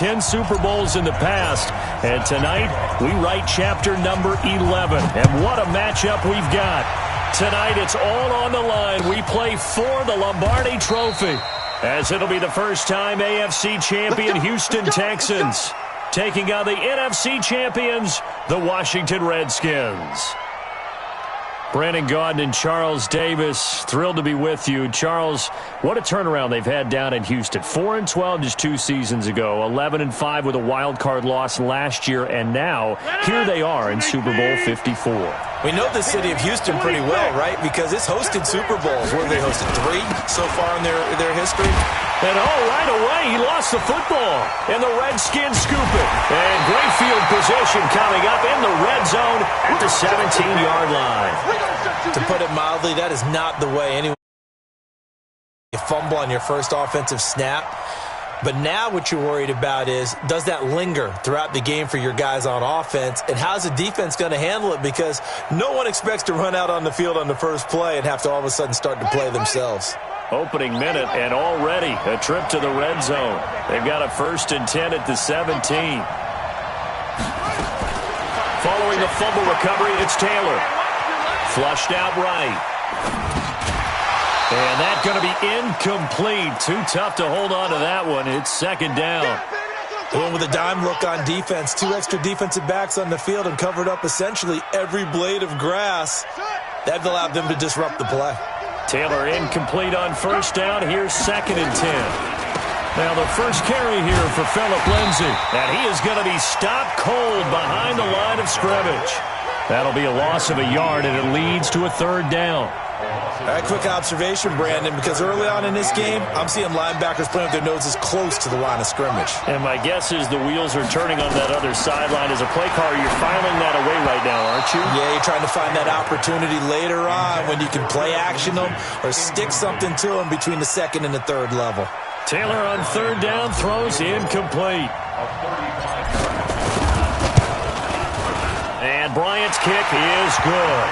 10 Super Bowls in the past, and tonight we write chapter number 11. And what a matchup we've got. Tonight it's all on the line. We play for the Lombardi Trophy, as it'll be the first time AFC champion Houston Texans taking on the NFC champions, the Washington Redskins. Brandon Gaudin and Charles Davis, thrilled to be with you. Charles, what a turnaround they've had down in Houston. 4-12 just 2 seasons ago, 11-5 with a wild card loss last year, and now here they are in Super Bowl 54. We know the city of Houston pretty well, right? Because it's hosted Super Bowls. What have they hosted? 3 so far in their history? And right away, he lost the football. And the Redskins scoop it. And great field position coming up in the red zone at the 17-yard line. To put it mildly, that is not the way anyone you fumble on your first offensive snap. But now what you're worried about is, does that linger throughout the game for your guys on offense? And how's the defense going to handle it? Because no one expects to run out on the field on the first play and have to all of a sudden start to play themselves. Opening minute, and already a trip to the red zone. They've got a 1st and 10 at the 17. Following the fumble recovery, it's Taylor. Flushed out right. And that's going to be incomplete. Too tough to hold on to that one. It's 2nd down. Going with a dime look on defense. 2 extra defensive backs on the field and covered up essentially every blade of grass. That allowed them to disrupt the play. Taylor incomplete on 1st down. Here's 2nd and 10. Now the first carry here for Phillip Lindsay. And he is going to be stopped cold behind the line of scrimmage. That'll be a loss of a yard, and it leads to a 3rd down. All right, quick observation, Brandon, because early on in this game, I'm seeing linebackers playing with their noses close to the line of scrimmage. And my guess is the wheels are turning on that other sideline. As a play caller, you're filing that away right now, aren't you? Yeah, you're trying to find that opportunity later on when you can play action them or stick something to them between the 2nd and the 3rd level. Taylor on 3rd down throws incomplete. And Bryant's kick is good.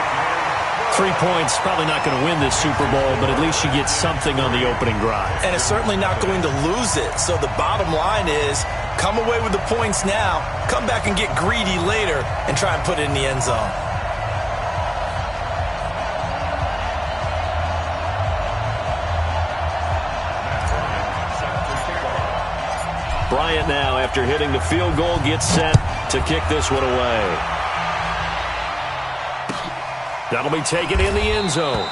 3 points, probably not going to win this Super Bowl, but at least you get something on the opening drive. And it's certainly not going to lose it. So the bottom line is, come away with the points now, come back and get greedy later, and try and put it in the end zone. Bryant now, after hitting the field goal, gets set to kick this one away. That'll be taken in the end zone.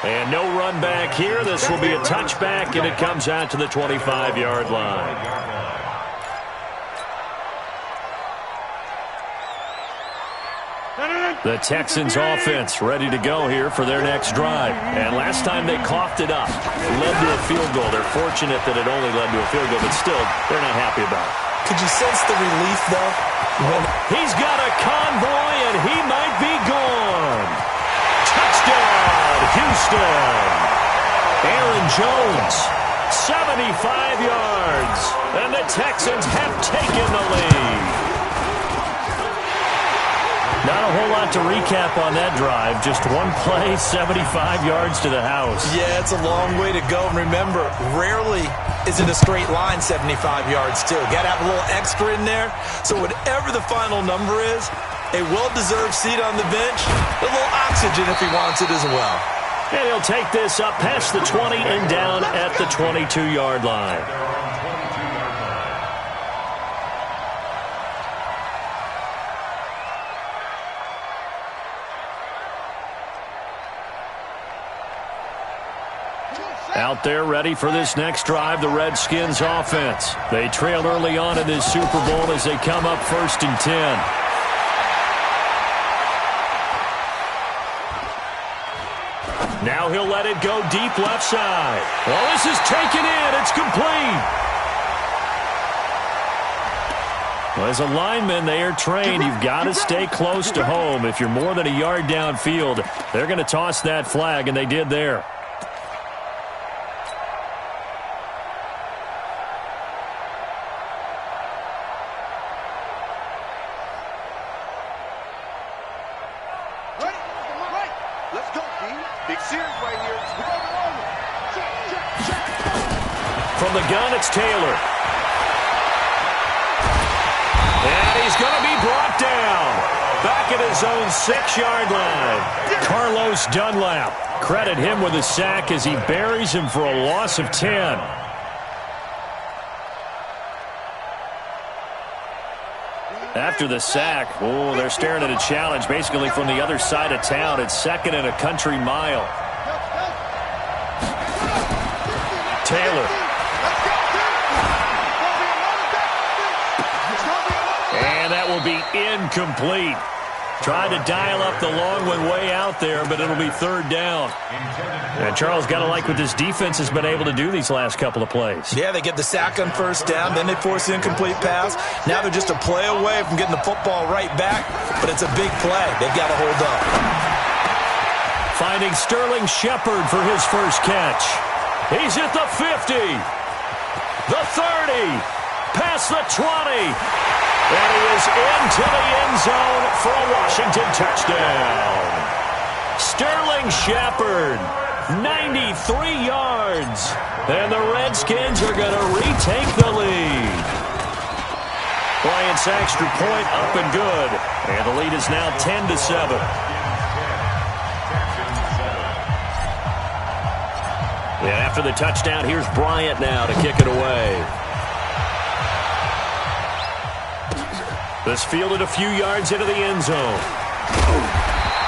And no run back here. This will be a touchback, and it comes out to the 25-yard line. The Texans offense ready to go here for their next drive. And last time they coughed it up, led to a field goal. They're fortunate that it only led to a field goal, but still, they're not happy about it. Could you sense the relief, though? He's got a convoy, and he might be gone. Touchdown, Houston. Aaron Jones, 75 yards, and the Texans have taken the lead. Not a whole lot to recap on that drive. Just one play, 75 yards to the house. Yeah, it's a long way to go. And remember, rarely is it a straight line 75 yards, too. Got to have a little extra in there. So whatever the final number is, a well-deserved seat on the bench, a little oxygen if he wants it as well. And he'll take this up past the 20 and down at the 22-yard line. Out there ready for this next drive, the Redskins offense. They trail early on in this Super Bowl as they come up 1st and 10. Now he'll let it go deep left side. Well, this is taken in. It's complete. Well, as a lineman, they are trained. You've got to stay close to home. If you're more than a yard downfield, they're going to toss that flag, and they did there. From the gun, it's Taylor. his own 6-yard line. Carlos Dunlap. Credit him with a sack as he buries him for a loss of 10. After the sack, they're staring at a challenge basically from the other side of town. It's 2nd and a country mile. Taylor. And that will be incomplete. Tried to dial up the long one way out there, but it'll be 3rd down. And Charles, got to like what this defense has been able to do these last couple of plays. Yeah, they get the sack on 1st down, then they force the incomplete pass. Now they're just a play away from getting the football right back, but it's a big play. They've got to hold up. Finding Sterling Shepard for his first catch. He's at the 50, the 30, past the 20. And he is into the end zone for a Washington touchdown. Sterling Shepard, 93 yards. And the Redskins are going to retake the lead. Bryant's extra point up and good. And the lead is now 10-7. And after the touchdown, here's Bryant now to kick it away. This fielded a few yards into the end zone.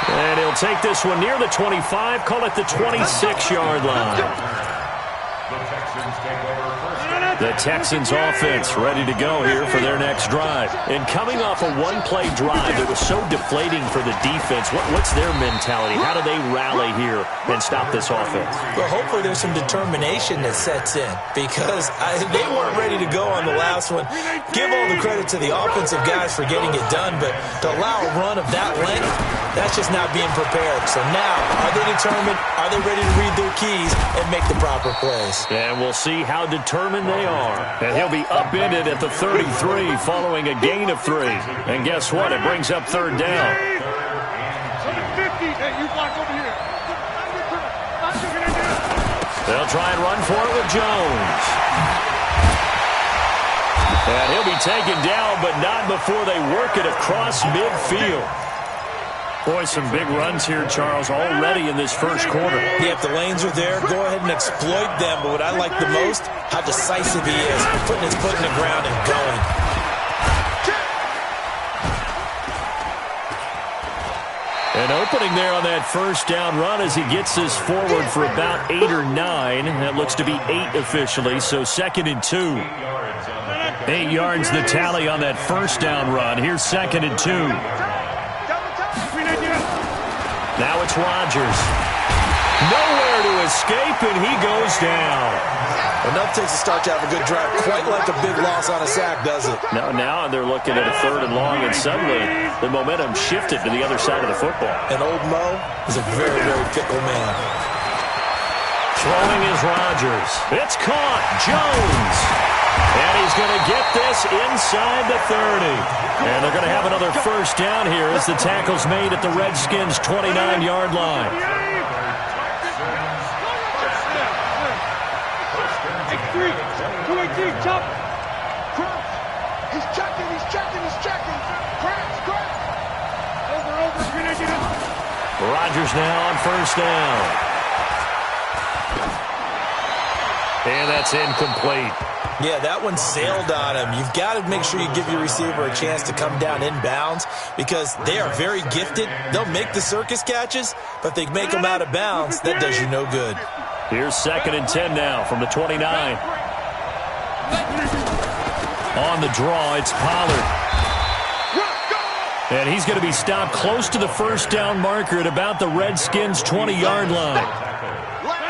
And he'll take this one near the 25, call it the 26-yard line. The Texans offense ready to go here for their next drive. And coming off a one-play drive that was so deflating for the defense, what's their mentality? How do they rally here and stop this offense? Well, hopefully there's some determination that sets in because they weren't ready to go on the last one. Give all the credit to the offensive guys for getting it done, but to allow a run of that length, that's just not being prepared. So now, are they determined? Are they ready to read their keys and make the proper plays? And we'll see how determined they are. And he'll be upended at the 33 following a gain of 3. And guess what? It brings up 3rd down. They'll try and run for it with Jones. And he'll be taken down, but not before they work it across midfield. Boy, some big runs here, Charles, already in this first quarter. Yeah, if the lanes are there, go ahead and exploit them. But what I like the most, how decisive he is, putting his foot in the ground and going. An opening there on that first down run as he gets this forward for about 8 or 9. That looks to be 8 officially, so 2nd and 2. 8 yards the tally on that first down run. Here's 2nd and 2. Now it's Rodgers. Nowhere to escape, and he goes down. Enough takes a start to have a good drive. Quite like a big loss on a sack, does it? Now they're looking at a 3rd and long, and suddenly the momentum shifted to the other side of the football. And old Mo is a very, very fickle man. Throwing is Rodgers. It's caught. Jones. And he's going to get this inside the 30. And they're going to have another first down here as the tackle's made at the Redskins' 29-yard line. He's checking. Rodgers now on first down. And that's incomplete. Yeah, that one sailed on him. You've got to make sure you give your receiver a chance to come down inbounds because they are very gifted. They'll make the circus catches, but if they make them out of bounds, that does you no good. Here's 2nd and 10 now from the 29. On the draw, it's Pollard. And he's going to be stopped close to the first down marker at about the Redskins' 20-yard line.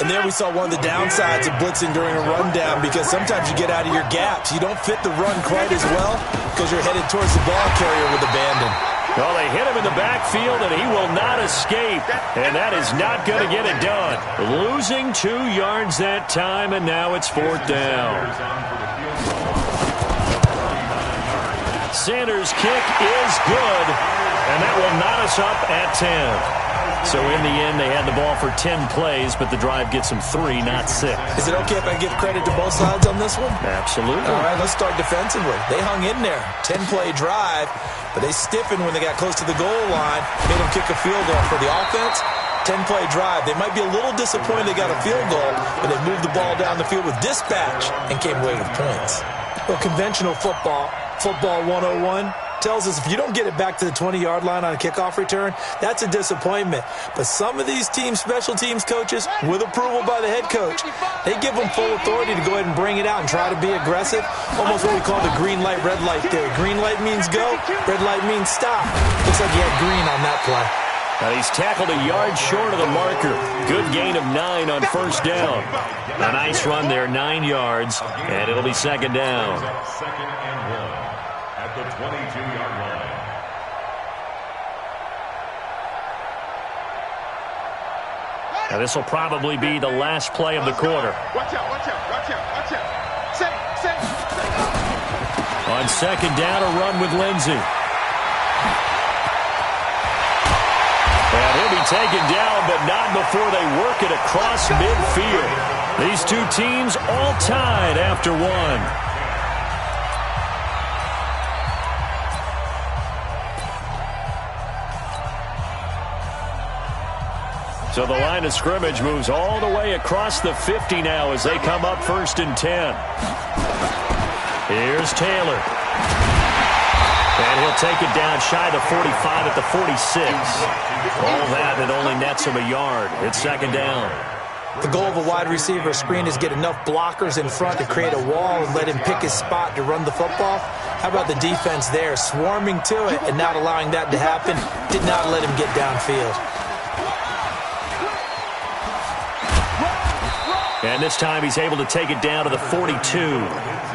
And there we saw one of the downsides of blitzing during a rundown because sometimes you get out of your gaps. You don't fit the run quite as well because you're headed towards the ball carrier with abandon. Well, they hit him in the backfield, and he will not escape. And that is not going to get it done. Losing 2 yards that time, and now it's 4th down. Sanders' kick is good, and that will knot us up at 10. So in the end, they had the ball for 10 plays, but the drive gets them 3, not 6. Is it okay if I give credit to both sides on this one? Absolutely. All right, let's start defensively. They hung in there. 10-play drive, but they stiffened when they got close to the goal line, made them kick a field goal. For the offense, 10-play drive. They might be a little disappointed they got a field goal, but they moved the ball down the field with dispatch and came away with points. Well, conventional football 101, tells us if you don't get it back to the 20-yard line on a kickoff return, that's a disappointment. But some of these teams, special teams coaches, with approval by the head coach, they give them full authority to go ahead and bring it out and try to be aggressive. Almost what we call the green light, red light theory. Green light means go, red light means stop. Looks like he had green on that play. Now he's tackled a yard short of the marker. Good gain of 9 on first down. A nice run there, 9 yards, and it'll be second down. Second and 1 at the 22-yard line. Now this will probably be the last play of the quarter. Watch out, watch out, watch out, watch out. Safe. On second down, a run with Lindsey. And he'll be taken down, but not before they work it across midfield. These two teams all tied after one. So the line of scrimmage moves all the way across the 50 now as they come up 1st and 10. Here's Taylor. And he'll take it down shy of the 45 at the 46. All that, it only nets him a yard. It's second down. The goal of a wide receiver screen is get enough blockers in front to create a wall and let him pick his spot to run the football. How about the defense there, swarming to it and not allowing that to happen? Did not let him get downfield. And this time he's able to take it down to the 42.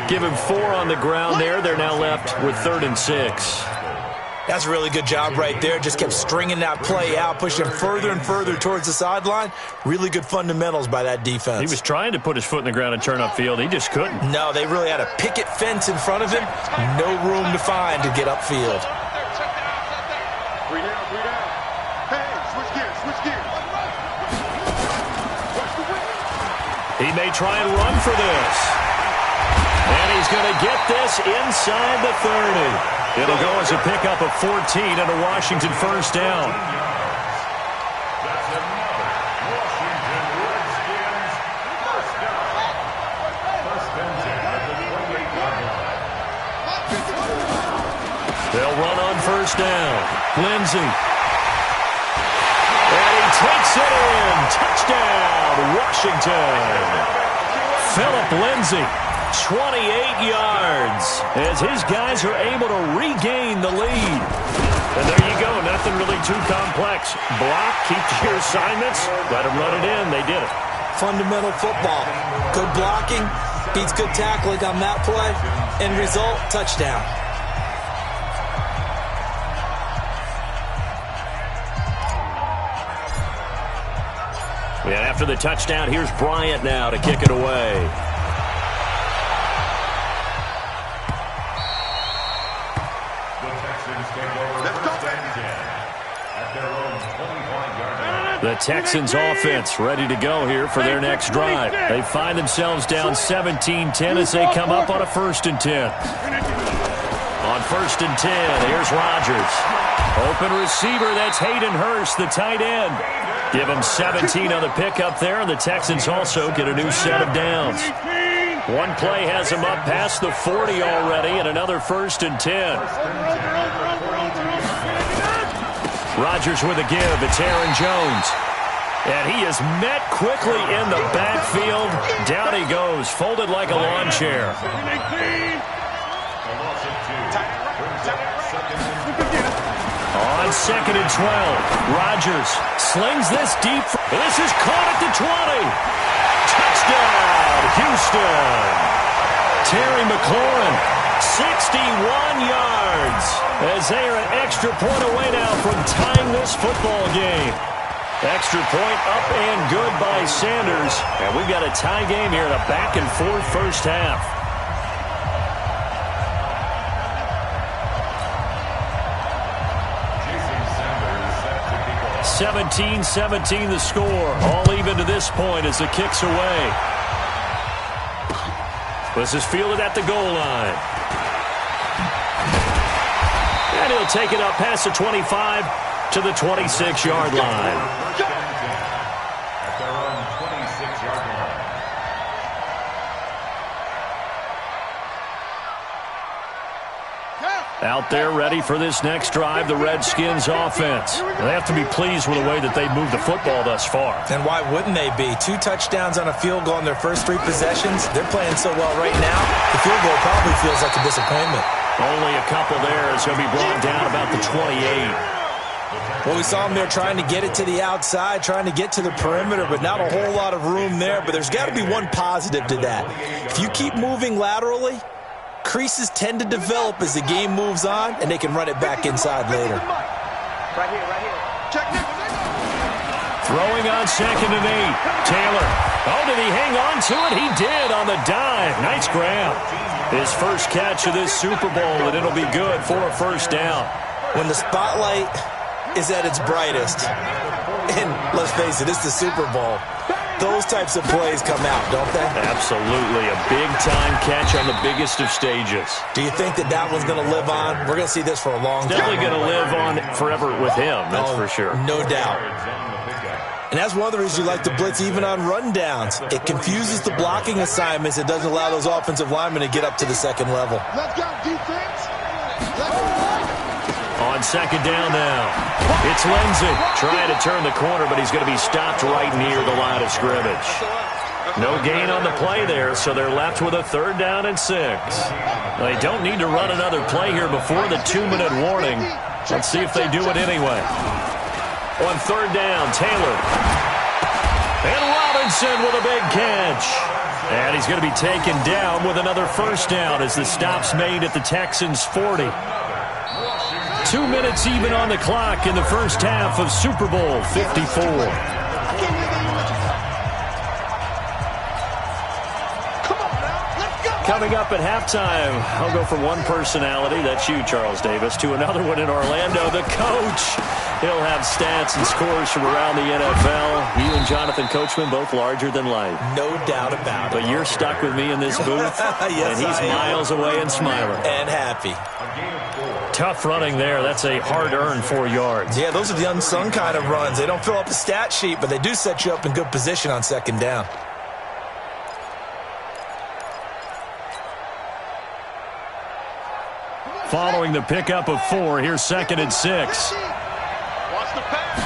Give him 4 on the ground there. They're now left with 3rd and 6. That's a really good job right there. Just kept stringing that play out, pushing him further and further towards the sideline. Really good fundamentals by that defense. He was trying to put his foot in the ground and turn upfield. He just couldn't. No, they really had a picket fence in front of him. No room to find to get upfield. Three down. Hey, switch gears. He may try and run for this. And he's going to get this inside the 30. It'll go as a pickup of 14 and a Washington first down. That's another Washington Redskins first down. First and 10 at the 28-yard line. They'll run on first down. Lindsey. And he takes it in. Touchdown, Washington. Philip Lindsey, 28 yards, as his guys are able to regain the lead. And there you go, nothing really too complex. Block, keep to your assignments, let them run it in. They did it. Fundamental football. Good blocking, beats good tackling on that play. End result, touchdown. And after the touchdown, here's Bryant now to kick it away. The Texans take over first and 10 at their own 25-yard line. The Texans offense ready to go here for their next drive. They find themselves down 17-10 as they come up on a 1st and 10. On 1st and 10, here's Rodgers. Open receiver, that's Hayden Hurst, the tight end. Give him 17 on the pickup there, and the Texans also get a new set of downs. One play has him up past the 40 already, and another 1st and 10. Rodgers with a give. It's Aaron Jones. And he is met quickly in the backfield. Down he goes, folded like a lawn chair. On 2nd and 12, Rodgers slings this deep. This is caught at the 20. Touchdown, Houston. Terry McLaurin, 61 yards, as they are an extra point away now from tying this football game. Extra point up and good by Sanders. And we've got a tie game here in a back-and-forth first half. 17-17 the score. All even to this point as the kick's away. This is fielded at the goal line. And he'll take it up past the 25 to the 26-yard line. At their own 26-yard line. Out there ready for this next drive, the Redskins offense. They have to be pleased with the way that they've moved the football thus far. And why wouldn't they be? 2 touchdowns on a field goal in their first 3 possessions. They're playing so well right now, the field goal probably feels like a disappointment. Only a couple there. It's going to be brought down about the 28. Well, we saw them there trying to get it to the outside, trying to get to the perimeter, but not a whole lot of room there. But there's got to be one positive to that. If you keep moving laterally, creases tend to develop as the game moves on, and they can run it back inside later. Right here. Check this. Throwing on 2nd and 8. Taylor. Oh, did he hang on to it? He did on the dive. Nice grab. His first catch of this Super Bowl, and it'll be good for a first down. When the spotlight is at its brightest, and let's face it, it's the Super Bowl, those types of plays come out, don't they? Absolutely. A big-time catch on the biggest of stages. Do you think that one's going to live on? We're going to see this for a long time. Definitely going to live on forever with him, that's for sure. No doubt. And that's one of the reasons you like to blitz even on rundowns. It confuses the blocking assignments. It doesn't allow those offensive linemen to get up to the second level. Let's go, defense. On 2nd down now, it's Lindsey trying to turn the corner, but he's going to be stopped right near the line of scrimmage. No gain on the play there, so they're left with a 3rd down and 6. They don't need to run another play here before the 2-minute warning. Let's see if they do it anyway. On 3rd down, Taylor. And Robinson with a big catch. And he's going to be taken down with another first down as the stop's made at the Texans' 40. 2 minutes even on the clock in the first half of Super Bowl 54. Coming up at halftime, I'll go from one personality, that's you, Charles Davis, to another one in Orlando, the coach. He'll have stats and scores from around the NFL. You and Jonathan Coachman, both larger than life. No doubt about it. But you're stuck with me in this booth, yes, and he's miles away and smiling. And happy. Tough running there. That's a hard-earned 4 yards. Yeah, those are the unsung kind of runs. They don't fill up the stat sheet, but they do set you up in good position on 2nd down. Following the pickup of 4, here's 2nd and 6. Watch the pass.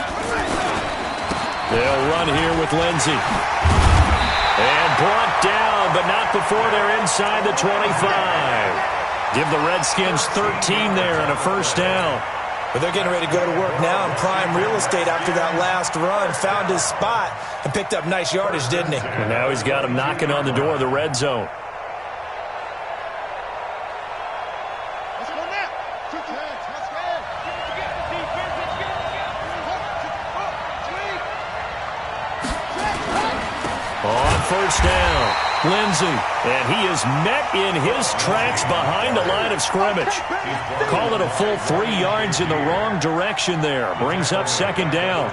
They'll run here with Lindsey. And brought down, but not before they're inside the 25. Give the Redskins 13 there and a first down. But they're getting ready to go to work now in prime real estate after that last run. Found his spot and picked up nice yardage, didn't he? And now he's got him knocking on the door of the red zone. First down, Lindsey, and he is met in his tracks behind the line of scrimmage. Call it a full 3 yards in the wrong direction there. Brings up 2nd down.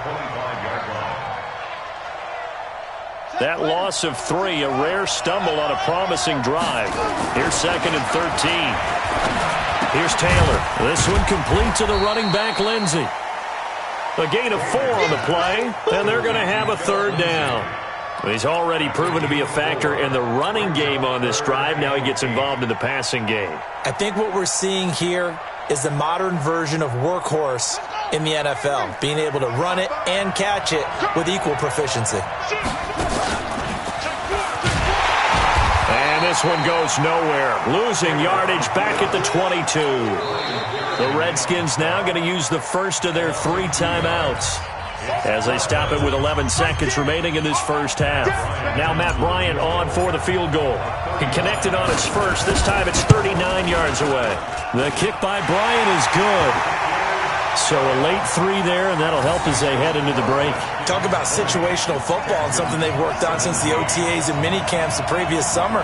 That loss of 3, a rare stumble on a promising drive. Here's 2nd and 13. Here's Taylor. This one complete to the running back, Lindsey. A gain of 4 on the play, and they're going to have a 3rd down. He's already proven to be a factor in the running game on this drive. Now he gets involved in the passing game. I think what we're seeing here is the modern version of workhorse in the NFL, being able to run it and catch it with equal proficiency. And this one goes nowhere. Losing yardage back at the 22. The Redskins now going to use the first of their 3 timeouts as they stop it with 11 seconds remaining in this first half. Now Matt Bryant on for the field goal. He connected on his first. This time it's 39 yards away. The kick by Bryant is good. So a late 3 there, and that'll help as they head into the break. Talk about situational football and something they've worked on since the OTAs and mini camps the previous summer.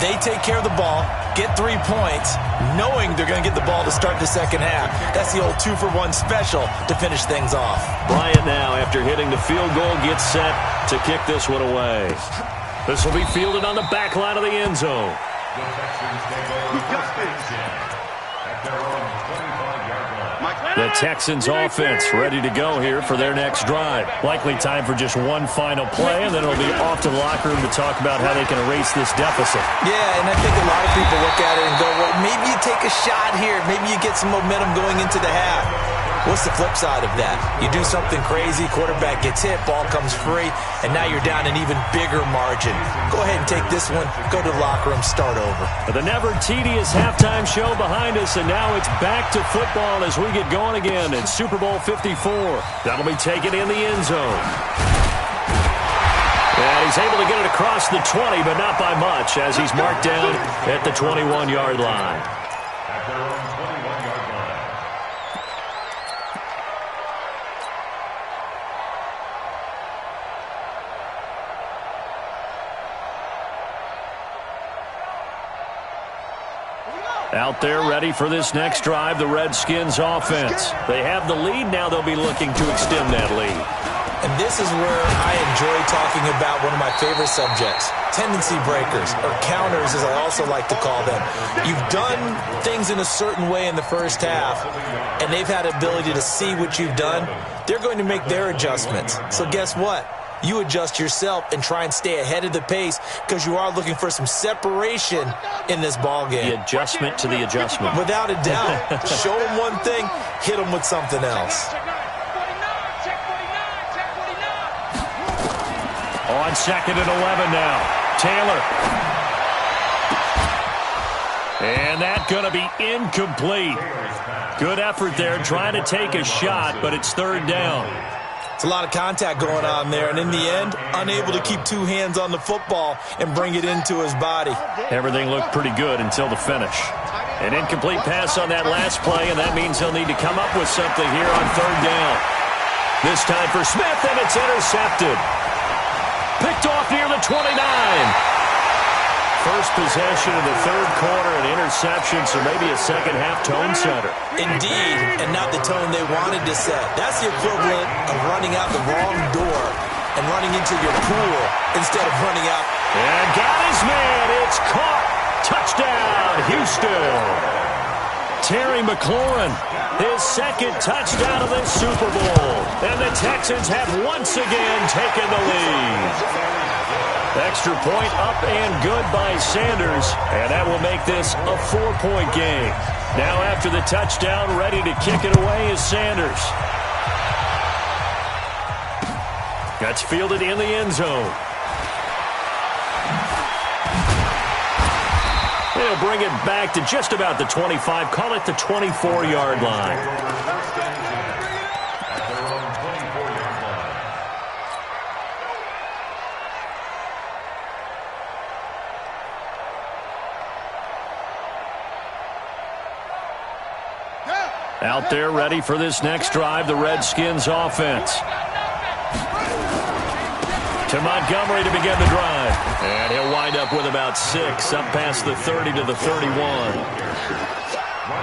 They take care of the ball, get 3 points, knowing they're going to get the ball to start the second half. That's the old 2-for-1 special to finish things off. Bryant now, after hitting the field goal, gets set to kick this one away. This will be fielded on the back line of the end zone. The Texans take over first at their own 25-yard line. The Texans offense ready to go here for their next drive. Likely time for just one final play, and then it'll be off to the locker room to talk about how they can erase this deficit. Yeah, and I think a lot of people look at it and go, well, maybe you take a shot here. Maybe you get some momentum going into the half. What's the flip side of that? You do something crazy, quarterback gets hit, ball comes free, and now you're down an even bigger margin. Go ahead and take this one, go to the locker room, start over. The never tedious halftime show behind us, and now it's back to football as we get going again in Super Bowl 54. That'll be taken in the end zone. And he's able to get it across the 20, but not by much, as he's marked down at the 21-yard line. At their own 21-yard line. Out there ready for this next drive, the Redskins offense. They have the lead. Now they'll be looking to extend that lead. And this is where I enjoy talking about one of my favorite subjects, tendency breakers, or counters as I also like to call them. You've done things in a certain way in the first half, and they've had ability to see what you've done. They're going to make their adjustments. So guess what? You adjust yourself and try and stay ahead of the pace because you are looking for some separation in this ball game. The adjustment to the adjustment. Without a doubt. Show them one thing, hit them with something else. On 2nd and 11 now. Taylor. And that's going to be incomplete. Good effort there trying to take a shot, but it's third down. It's a lot of contact going on there, and in the end, unable to keep two hands on the football and bring it into his body. Everything looked pretty good until the finish. An incomplete pass on that last play, and that means they'll need to come up with something here on third down. This time for Smith, and it's intercepted. Picked off near the 29. First possession of the third quarter, an interception, so maybe a second-half tone setter. Indeed, and not the tone they wanted to set. That's the equivalent of running out the wrong door and running into your pool instead of running out. And got his man. It's caught. Touchdown, Houston. Terry McLaurin, his second touchdown of this Super Bowl. And the Texans have once again taken the lead. Extra point up and good by Sanders, and that will make this a 4-point game. Now after the touchdown, ready to kick it away is Sanders. That's fielded in the end zone. They'll bring it back to just about the 25, call it the 24-yard line. Out there ready for this next drive, the Redskins offense. To Montgomery to begin the drive. And he'll wind up with about 6, up past the 30 to the 31.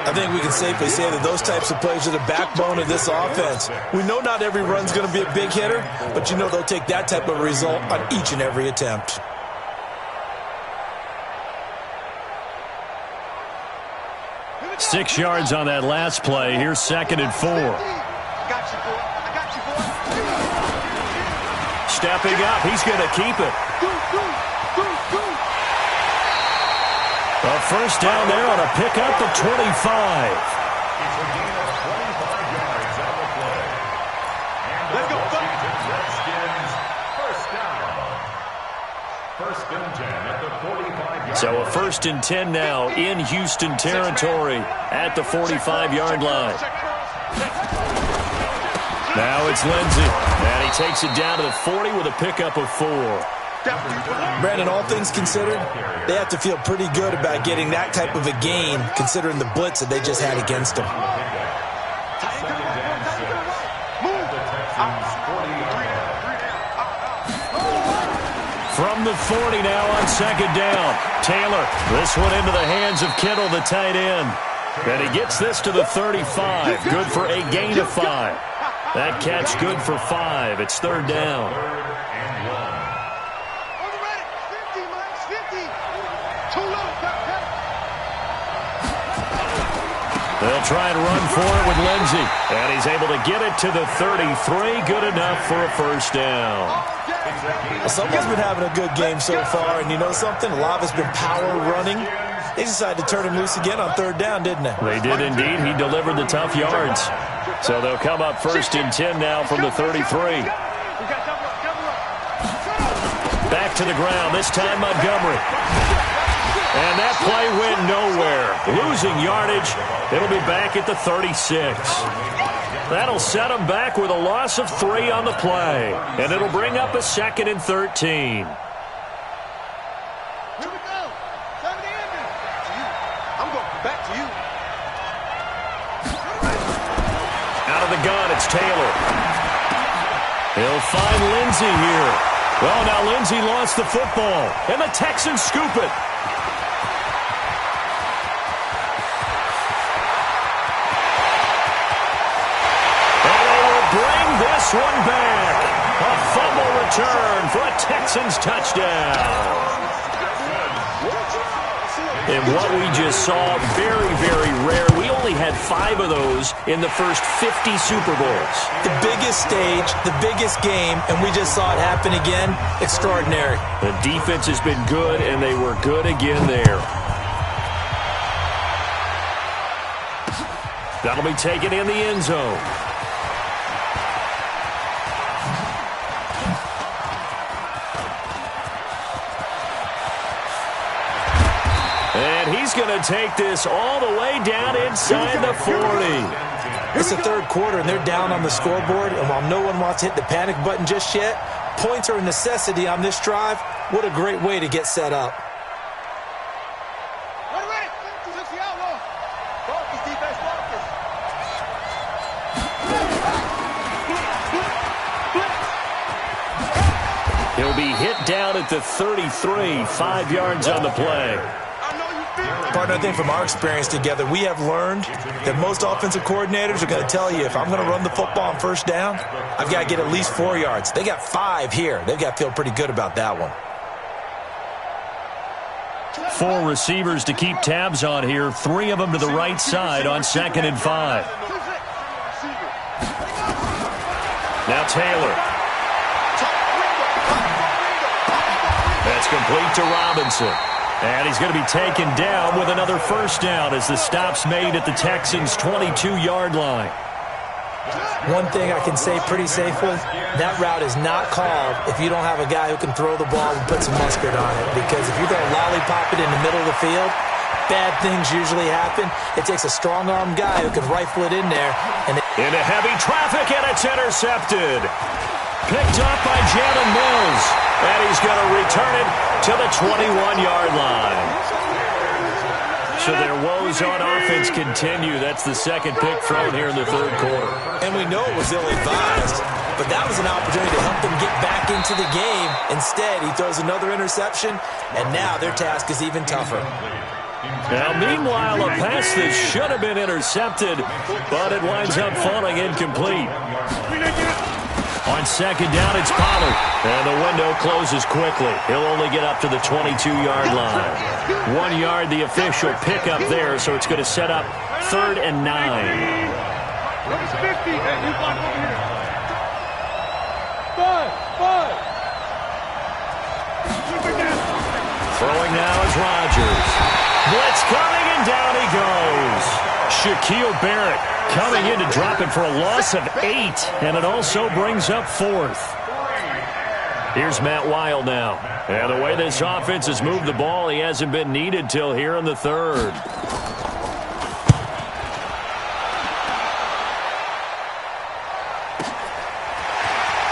I think we can safely say that those types of plays are the backbone of this offense. We know not every run's going to be a big hitter, but you know they'll take that type of result on each and every attempt. Six yards on that last play. Here's 2nd and 4. Stepping up. He's going to keep it. A first down there on a pickup of 25. It's a gain of 25 yards on the play. And the Washington Redskins first down. First and 10 at the 45-yard line. So a 1st and 10 now in Houston territory at the 45-yard line. Now it's Lindsey, and he takes it down to the 40 with a pickup of 4. Brandon, all things considered, they have to feel pretty good about getting that type of a gain, considering the blitz that they just had against them. From from the 40 now on second down. Taylor, this one into the hands of Kittle, the tight end. And he gets this to the 35. Good for a gain of 5. That catch good for 5. It's third down. They'll try and run for it with Lindsey. And he's able to get it to the 33. Good enough for a first down. Well, someone's been having a good game so far, and you know something? A lot of it's been power running. They decided to turn him loose again on third down, didn't they? They did indeed. He delivered the tough yards. So they'll come up first and 10 now from the 33. Back to the ground, this time Montgomery. And that play went nowhere. Losing yardage. It'll be back at the 36. That'll set them back with a loss of 3 on the play. And it'll bring up a second and 13. Out of the gun, it's Taylor. He'll find Lindsey here. Well, now Lindsey lost the football, and the Texans scoop it. And they will bring this one back. A fumble return for a Texans touchdown. And what we just saw, very, very rare. We only had 5 of those in the first 50 Super Bowls. The biggest stage, the biggest game, and we just saw it happen again. Extraordinary. The defense has been good, and they were good again there. That'll be taken in the end zone. And he's going to take this all the way down inside the 40. It's the third quarter, and they're down on the scoreboard. And while no one wants to hit the panic button just yet, points are a necessity on this drive. What a great way to get set up. He'll be hit down at the 33, 5 yards on the play. Partner, I think from our experience together, we have learned that most offensive coordinators are going to tell you, if I'm going to run the football on first down, I've got to get at least 4 yards. They got 5 here. They've got to feel pretty good about that one. 4 receivers to keep tabs on here. 3 of them to the right side on second and 5. Now Taylor. That's complete to Robinson. And he's going to be taken down with another first down as the stop's made at the Texans' 22-yard line. One thing I can say pretty safely, that route is not called if you don't have a guy who can throw the ball and put some mustard on it. Because if you're going to lollipop it in the middle of the field, bad things usually happen. It takes a strong-armed guy who can rifle it in there. Into heavy traffic, and it's intercepted. Picked up by Jalen Mills. And he's going to return it to the 21-yard line. So their woes on offense continue. That's the second pick thrown here in the third quarter. And we know it was ill-advised, but that was an opportunity to help them get back into the game. Instead, he throws another interception, and now their task is even tougher. Now, meanwhile, a pass that should have been intercepted, but it winds up falling incomplete. On second down, it's Pollard. And the window closes quickly. He'll only get up to the 22-yard line. 1 yard, the official pickup there, so it's going to set up 3rd and 9. Throwing now is Rodgers. Blitz coming, and down he goes. Shaquille Barrett coming in to drop it for a loss of 8, and it also brings up 4th. Here's Matt Wild now. And the way this offense has moved the ball, he hasn't been needed till here in the third.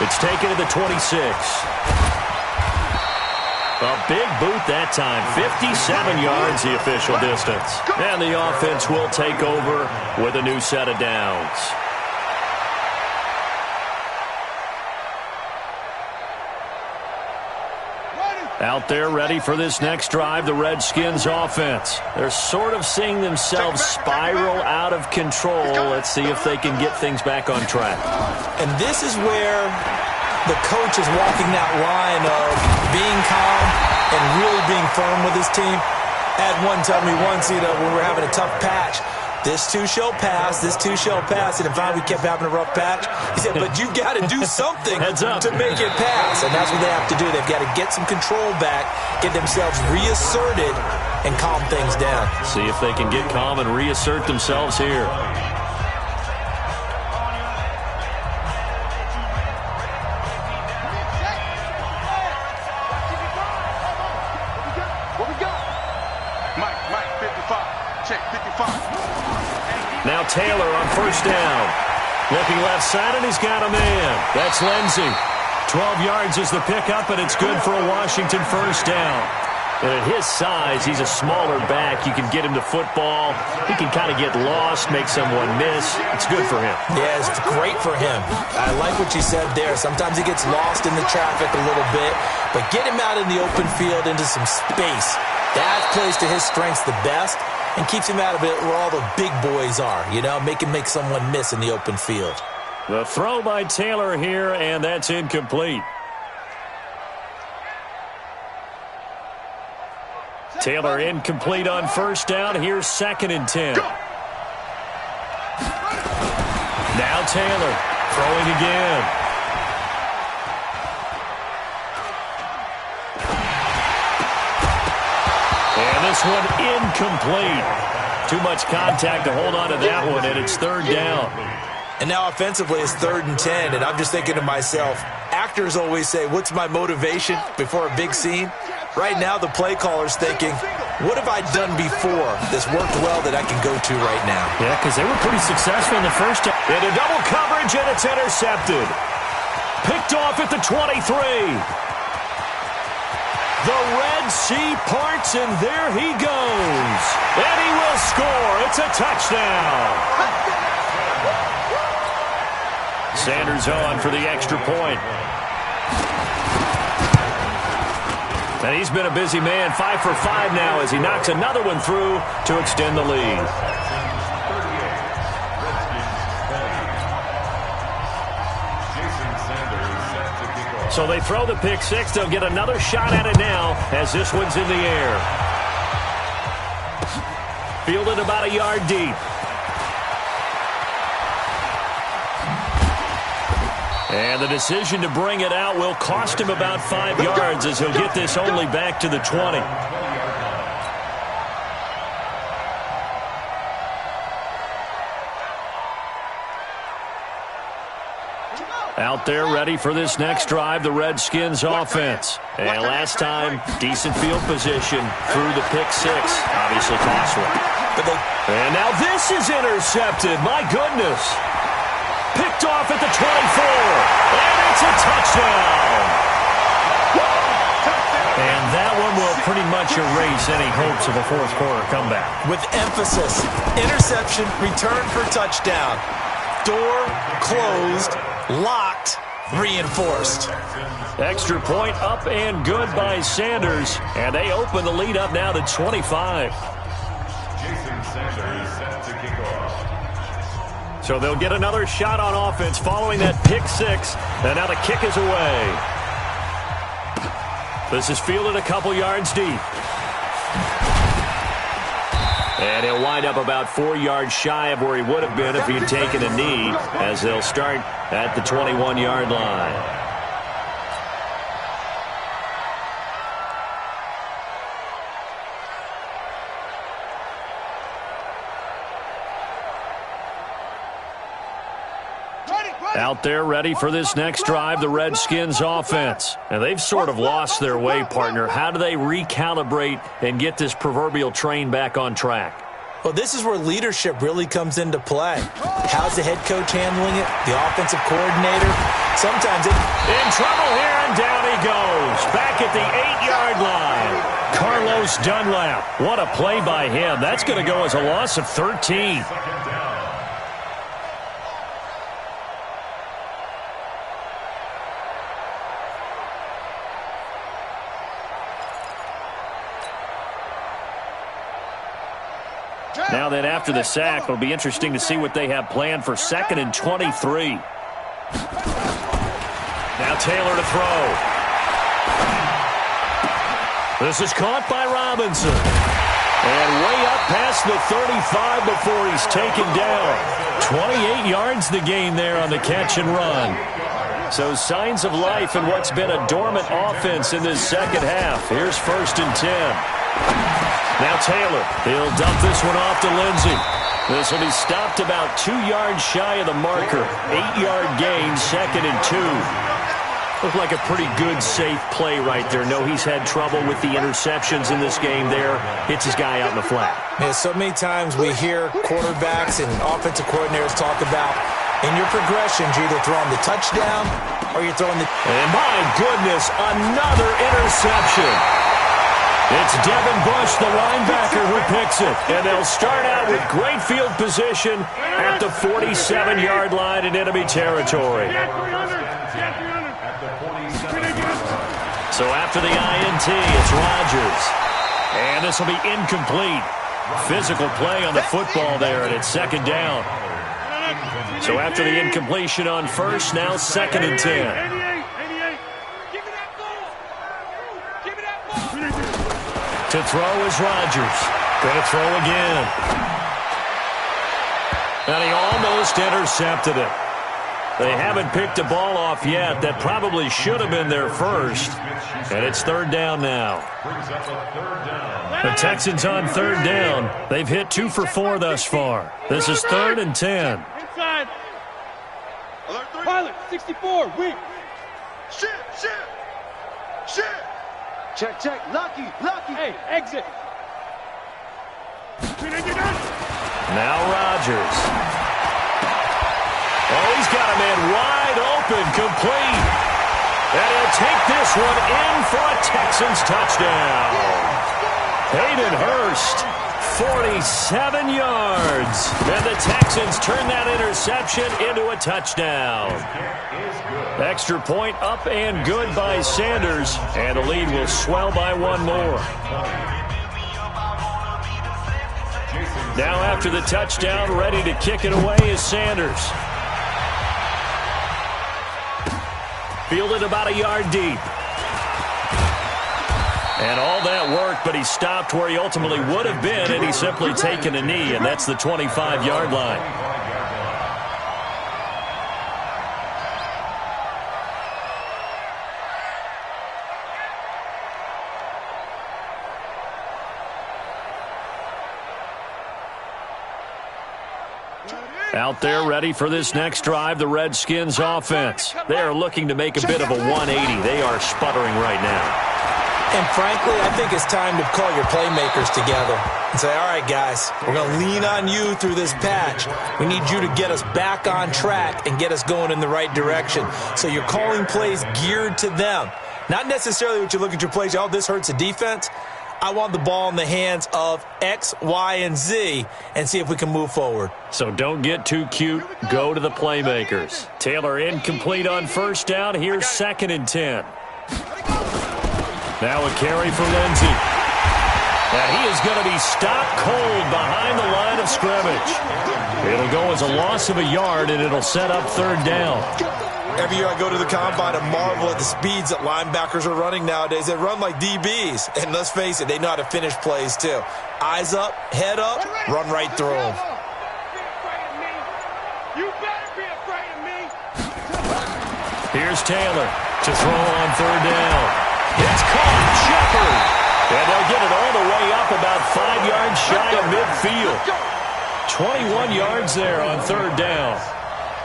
It's taken to the 26. A big boot that time. 57 yards, the official distance. And the offense will take over with a new set of downs. Out there ready for this next drive, the Redskins offense. They're sort of seeing themselves spiral out of control. Let's see if they can get things back on track. And this is where the coach is walking that line of being calm and really being firm with his team. Had one tell me once, when we're having a tough patch, this too shall pass, this too shall pass. And if we kept having a rough patch, he said, but you've got to do something to make it pass. And that's what they have to do. They've got to get some control back, get themselves reasserted, and calm things down. See if they can get calm and reassert themselves here. Now Taylor on first down. Looking left side, and he's got a man. That's Lindsey. 12 yards is the pickup, and it's good for a Washington first down. And at his size, he's a smaller back. You can get him to football. He can kind of get lost, make someone miss. It's good for him. Yeah, it's great for him. I like what you said there. Sometimes he gets lost in the traffic a little bit, but get him out in the open field into some space. That plays to his strengths the best and keeps him out of it where all the big boys are, make him make someone miss in the open field. The throw by Taylor here, and that's incomplete. Taylor incomplete on first down. Here's 2nd and 10. Now Taylor throwing again. And this one incomplete. Too much contact to hold on to that one, and it's 3rd down. And now offensively it's 3rd and 10, and I'm just thinking to myself, actors always say, what's my motivation before a big scene? Right now the play caller's thinking, what have I done before that's worked well that I can go to right now? Yeah, because they were pretty successful in the first time. Into double coverage, and it's intercepted. Picked off at the 23. The Red Sea parts, and there he goes. And he will score. It's a touchdown. Sanders on for the extra point. And he's been a busy man, 5 for 5 now as he knocks another one through to extend the lead. So they throw the pick six. They'll get another shot at it now as this one's in the air. Fielded about a yard deep. And the decision to bring it out will cost him about 5 yards as he'll get this only back to the 20. Out there ready for this next drive, the Redskins offense. And last time, decent field position through the pick six. Obviously costly. And now this is intercepted. My goodness. Picked off at the 24. And it's a touchdown. And that one will pretty much erase any hopes of a fourth quarter comeback. With emphasis, interception, return for touchdown. Door closed, locked, reinforced. Extra point up and good by Sanders. And they open the lead up now to 25. Jason Sanders set to kick off. So they'll get another shot on offense following that pick six. And now the kick is away. This is fielded a couple yards deep. And he'll wind up about 4 yards shy of where he would have been if he had taken a knee, as they'll start at the 21-yard line. Out there ready for this next drive, the Redskins offense. And they've sort of lost their way, partner. How do they recalibrate and get this proverbial train back on track? Well, this is where leadership really comes into play. How's the head coach handling it? The offensive coordinator? Sometimes in trouble here, and down he goes. Back at the 8-yard line. Carlos Dunlap. What a play by him. That's going to go as a loss of 13. Now then, after the sack, it'll be interesting to see what they have planned for 2nd and 23. Now Taylor to throw. This is caught by Robinson. And way up past the 35 before he's taken down. 28 yards the gain there on the catch and run. So signs of life in what's been a dormant offense in this second half. Here's 1st and 10. Now Taylor, he'll dump this one off to Lindsey. This will be stopped about 2 yards shy of the marker. 8-yard gain, 2nd and 2. Looked like a pretty good, safe play right there. No, he's had trouble with the interceptions in this game there. Hits his guy out in the flat. Yeah, so many times we hear quarterbacks and offensive coordinators talk about, in your progressions, you're either throwing the touchdown or you're throwing the... And my goodness, another interception. It's Devin Bush, the linebacker, who picks it. And they'll start out with great field position at the 47-yard line in enemy territory. So after the INT, it's Rodgers. And this will be incomplete. Physical play on the football there, and it's 2nd down. So after the incompletion on 1st, now 2nd and 10. To throw is Rodgers. Going to throw again. And he almost intercepted it. They haven't picked a ball off yet. That probably should have been their first. And it's 3rd down now. The Texans on 3rd down. They've hit 2 for 4 thus far. This is 3rd and 10. Inside. Pilot, 64, weak. Shit. Check. Lucky. Hey, exit. Now Rodgers. Oh, he's got a man wide open, complete. And he'll take this one in for a Texans touchdown. Hayden Hurst, 47 yards. And the Texans turn that interception into a touchdown. Extra point up and good by Sanders. And the lead will swell by 1 more. Now after the touchdown, ready to kick it away is Sanders. Fielded about a yard deep. And all that work, but he stopped where he ultimately would have been, and he's simply taken a knee, and that's the 25-yard line. Out there ready for this next drive, the Redskins offense. They are looking to make a bit of a 180. They are sputtering right now. And frankly, I think it's time to call your playmakers together and say, all right, guys, we're going to lean on you through this patch. We need you to get us back on track and get us going in the right direction. So you're calling plays geared to them. Not necessarily what you look at your plays, oh, this hurts the defense. I want the ball in the hands of X, Y, and Z and see if we can move forward. So don't get too cute. Go to the playmakers. Taylor incomplete on 1st down. Here's 2nd and 10. Now a carry for Lindsey. And he is going to be stopped cold behind the line of scrimmage. It'll go as a loss of a yard, and it'll set up 3rd down. Every year I go to the combine and marvel at the speeds that linebackers are running nowadays. They run like DBs. And let's face it, they know how to finish plays too. Eyes up, head up, run right through them. You better be afraid of me. Here's Taylor to throw on 3rd down. It's caught, Shepard. And they'll get it all the way up about 5 yards shy of midfield. 21 yards there on 3rd down.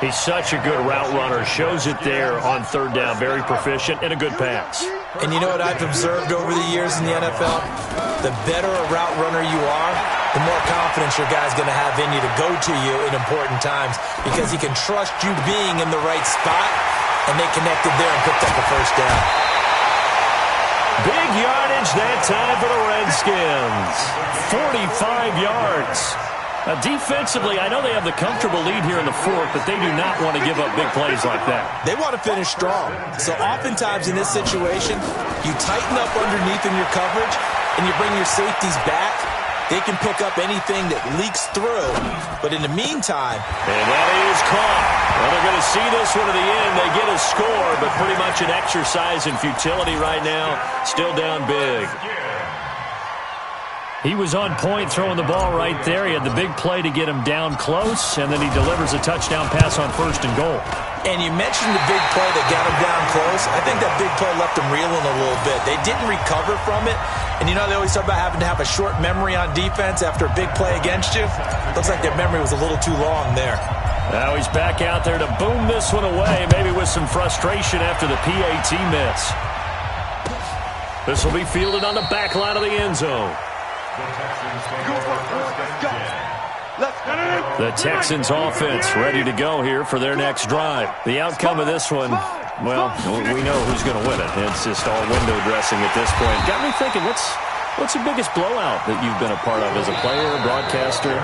He's such a good route runner. Shows it there on 3rd down. Very proficient and a good pass. And you know what I've observed over the years in the NFL? The better a route runner you are, the more confidence your guy's going to have in you to go to you in important times because he can trust you being in the right spot, and they connected there and picked up the 1st down. Big yardage that time for the Redskins. 45 yards. Defensively, I know they have the comfortable lead here in the 4th, but they do not want to give up big plays like that. They want to finish strong. So oftentimes in this situation, you tighten up underneath in your coverage, and you bring your safeties back, they can pick up anything that leaks through. But in the meantime... And that is caught. Well, they're going to see this one to the end. They get a score, but pretty much an exercise in futility right now. Still down big. He was on point throwing the ball right there. He had the big play to get him down close, and then he delivers a touchdown pass on 1st and goal. And you mentioned the big play that got him down close. I think that big play left him reeling a little bit. They didn't recover from it. And you know, they always talk about having to have a short memory on defense after a big play against you. Looks like their memory was a little too long there. Now he's back out there to boom this one away, maybe with some frustration after the PAT miss. This will be fielded on the back line of the end zone. The Texans offense ready to go here for their next drive. The outcome of this one, well, we know who's going to win it. It's just all window dressing at this point. Got me thinking, what's the biggest blowout that you've been a part of as a player, broadcaster?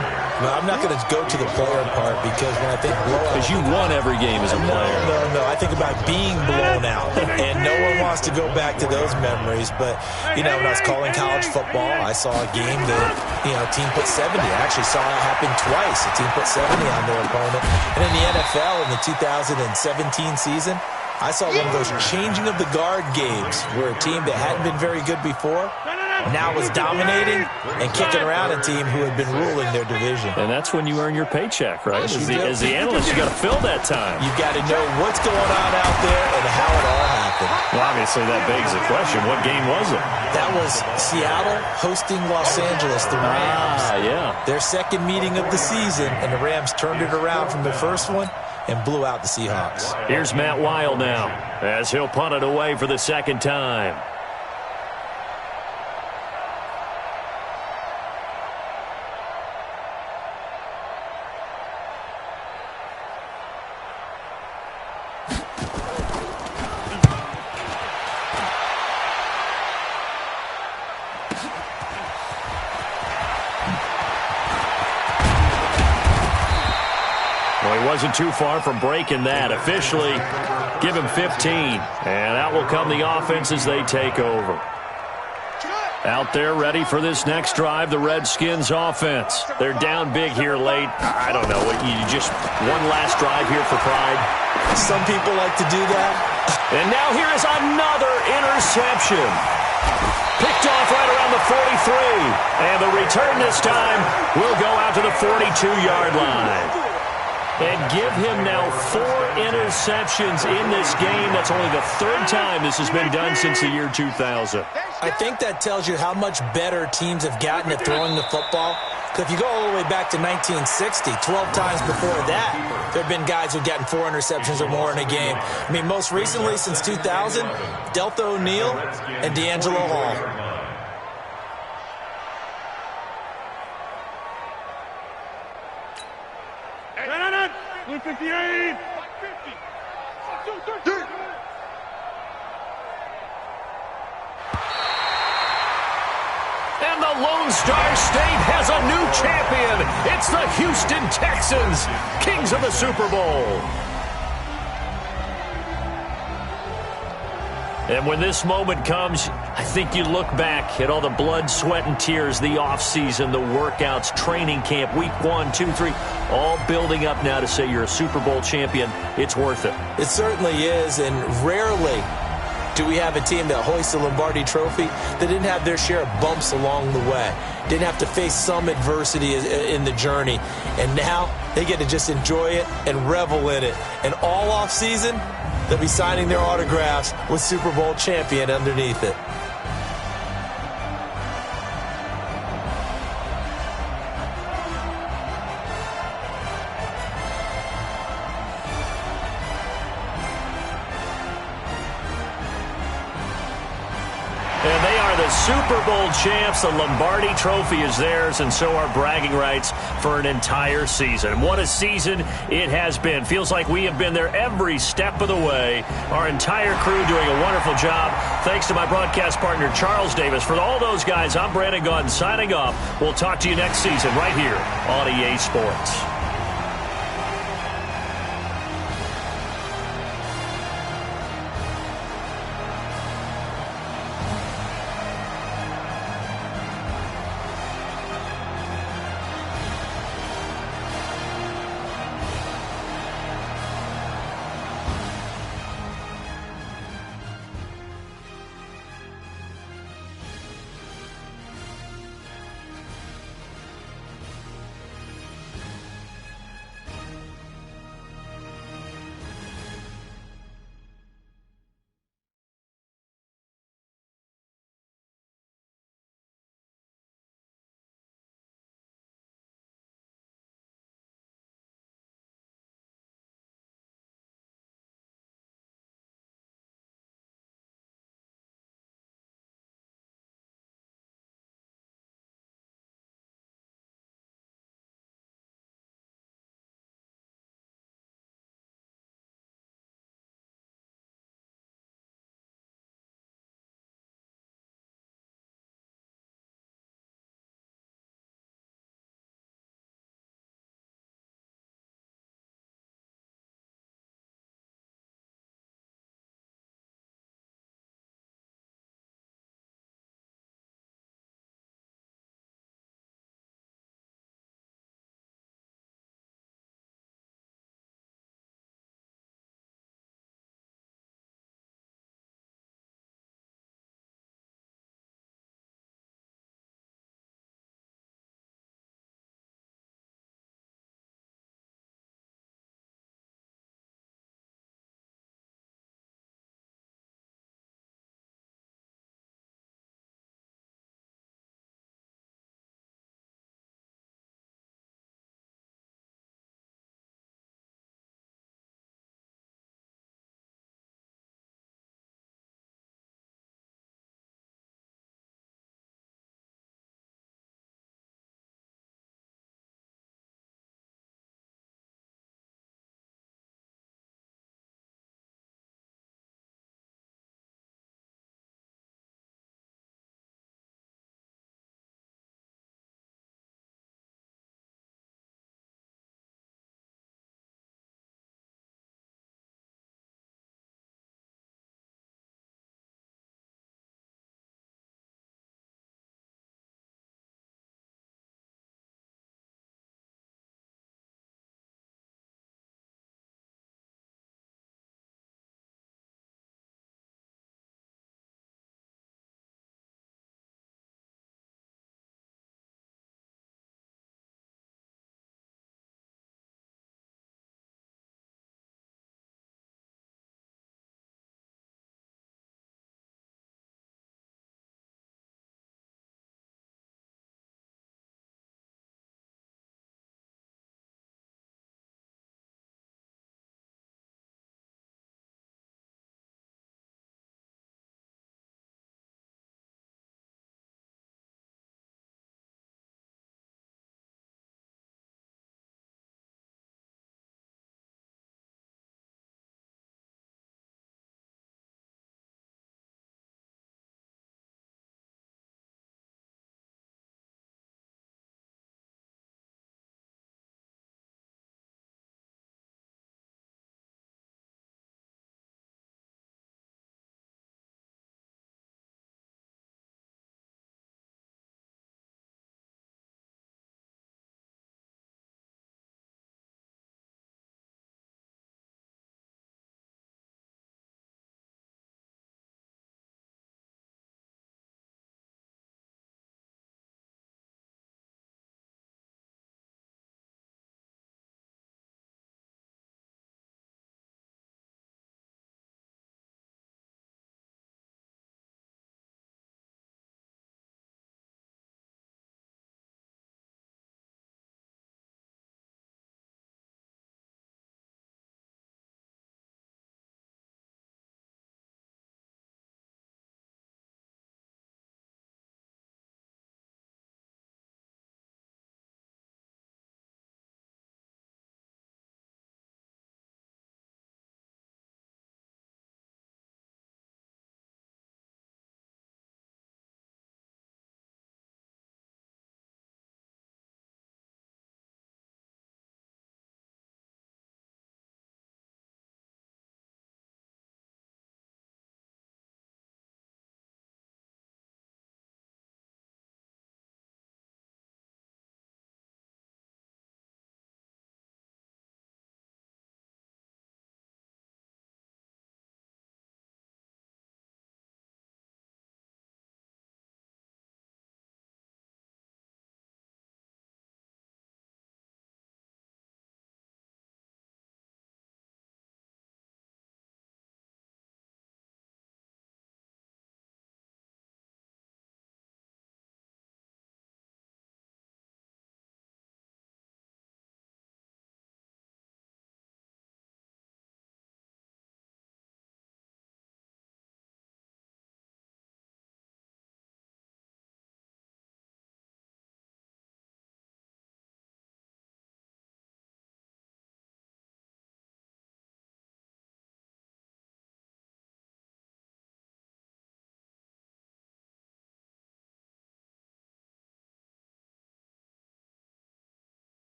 No, I'm not going to go to the player part because when I think blowout... Because you won every game as a player. No. I think about being blown out. And no one wants to go back to those memories. But, you know, when I was calling college football, I saw a game that, you know, a team put 70. I actually saw it happen twice. A team put 70 on their opponent. And in the NFL in the 2017 season, I saw one of those changing of the guard games where a team that hadn't been very good before now was dominating and kicking around a team who had been ruling their division. And that's when you earn your paycheck, right? As the analyst, you got to fill that time. You've got to know what's going on out there and how it all happened. Well, obviously, that begs the question, what game was it? That was Seattle hosting Los Angeles, the Rams. Yeah. Their second meeting of the season, and the Rams turned it around from the first one and blew out the Seahawks. Here's Matt Weil now as he'll punt it away for the second time. Wasn't too far from breaking that. Officially, give him 15. And out will come the offense as they take over. Out there ready for this next drive, the Redskins offense. They're down big here late. I don't know. You just one last drive here for pride. Some people like to do that. And now here is another interception. Picked off right around the 43. And the return this time will go out to the 42-yard line. And give him now 4 interceptions in this game. That's only the 3rd time this has been done since the year 2000. I think that tells you how much better teams have gotten at throwing the football. Because if you go all the way back to 1960, 12 times before that, there have been guys who've gotten 4 interceptions or more in a game. I mean, most recently, since 2000, Delta O'Neal and D'Angelo Hall. 58. And the Lone Star State has a new champion. It's the Houston Texans, kings of the Super Bowl. And when this moment comes, I think you look back at all the blood, sweat, and tears, the offseason, the workouts, training camp, week 1, 2, 3, all building up now to say you're a Super Bowl champion. It's worth it. It certainly is, and rarely do we have a team that hoists the Lombardi Trophy that didn't have their share of bumps along the way, didn't have to face some adversity in the journey, and now they get to just enjoy it and revel in it. And all offseason, they'll be signing their autographs with Super Bowl champion underneath it. And they are the Super Bowl champs. The Lombardi Trophy is theirs, and so are bragging rights for an entire season. What a season it has been. Feels like we have been there every step of the way. Our entire crew doing a wonderful job. Thanks to my broadcast partner, Charles Davis. For all those guys, I'm Brandon Gaudin signing off. We'll talk to you next season right here on EA Sports.